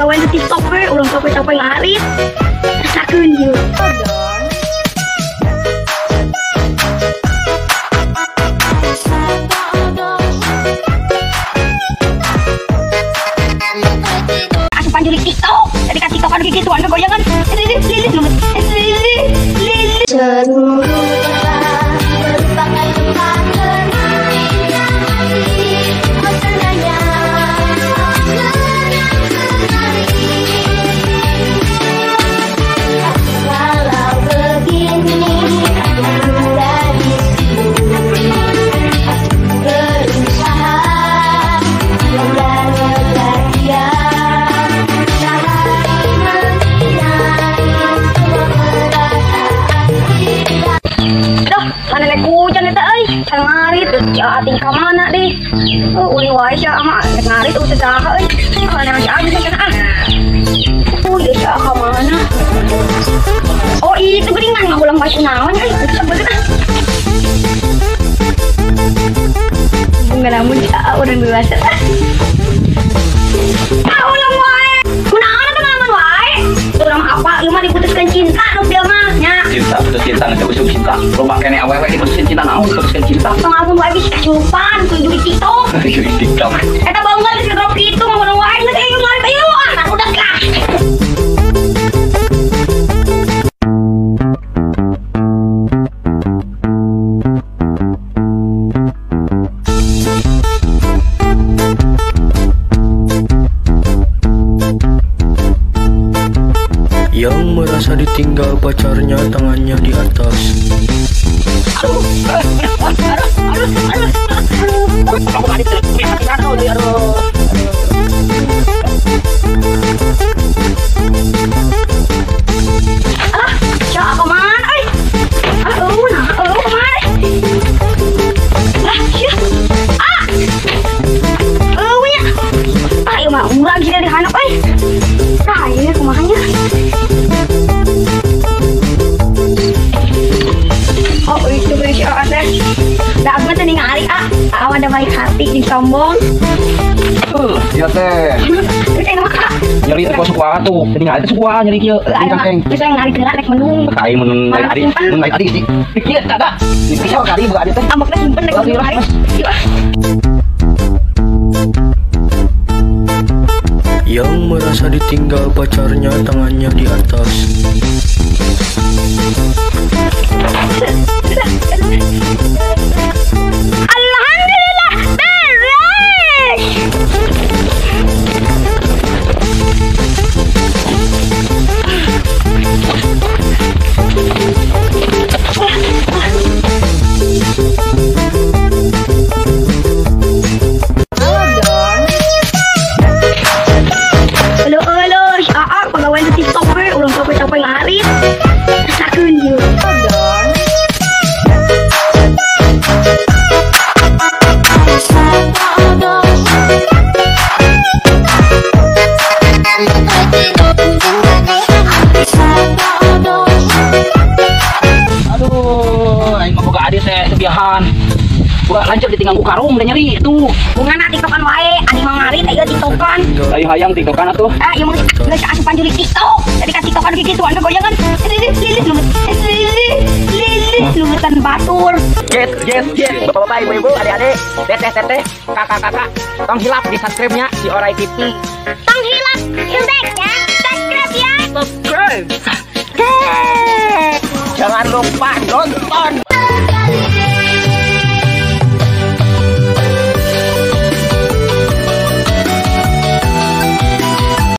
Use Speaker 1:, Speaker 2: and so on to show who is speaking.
Speaker 1: pegawai di TikTok we, ulang capek-capek ngarit. Rasakeun yeuh. Asupan juri TikTok. Jadi kan TikTokan gitu anu goyangan. Lili. Ngarit ya ating ka mana deh. Uli wae sia ama ngarit usah saha euy. Kana si abis kana. Udah sia ka mana? Oh itu geuningan ngulang bae naon euy. Sebenarnya. Enggak namun orang dewasa. Ulang wae. Kunaon teman-teman wae? Urang apa ieu mah diputuskan cinta nu dia mah nya.
Speaker 2: Cinta putus cinta nanti usum cinta lo pakai awewe diputuskan cinta naon putuskan cinta
Speaker 1: langsung wae bisa kecupan tuh di TikTok
Speaker 2: di TikTok
Speaker 1: eta banget di drop gitu ngomong wae geus ayo ngarit ayo anak udah lah.
Speaker 3: Yang merasa ditinggal pacarnya tangannya di atas.
Speaker 1: Urang sih dari handap nah ini kumahanya. Oh itu berisik ada. Dah aku tadi ngali awan ada baik hati di sombong.
Speaker 2: Iya teh. Nyeri teh kok suka tuh. Tadi ngali teh suka nyeri kieu. Cangkeng.
Speaker 1: Bisa ngali gerak rek menung.
Speaker 2: Kai menung ngali tadi sih. Kieu kada. Di pisau kali buka teh.
Speaker 1: Ambekna simpen rek menung hari.
Speaker 3: Yang merasa ditinggal pacarnya tangannya di atas.
Speaker 1: Alhamdulillah beres. Pegawai di TikTok we, ulang capek-capek ngarit. Rasakeun yeuh.
Speaker 2: Aduh, aing mah boga adi teh sebiahan. Buka lanjut ditinggal ku karung udah nyeri tuh.
Speaker 1: Bungana TikTokan wae, adi mah ngarit aya TikTokan.
Speaker 2: Ayo hayang TikTokan atuh.
Speaker 1: Ieu mah geus asupan juri TikTok. Jadi kan TikTokan gitu anu goyangan. Lili. Lumutan batur.
Speaker 2: Jet. Bapak-bapak, ibu-ibu, adik-adik, teteh, kakak-kakak, tong hilap di subscribe-nya si Orai TV.
Speaker 1: Tong hilap, hilbek ya. Subscribe ya.
Speaker 2: Subscribe. Jangan lupa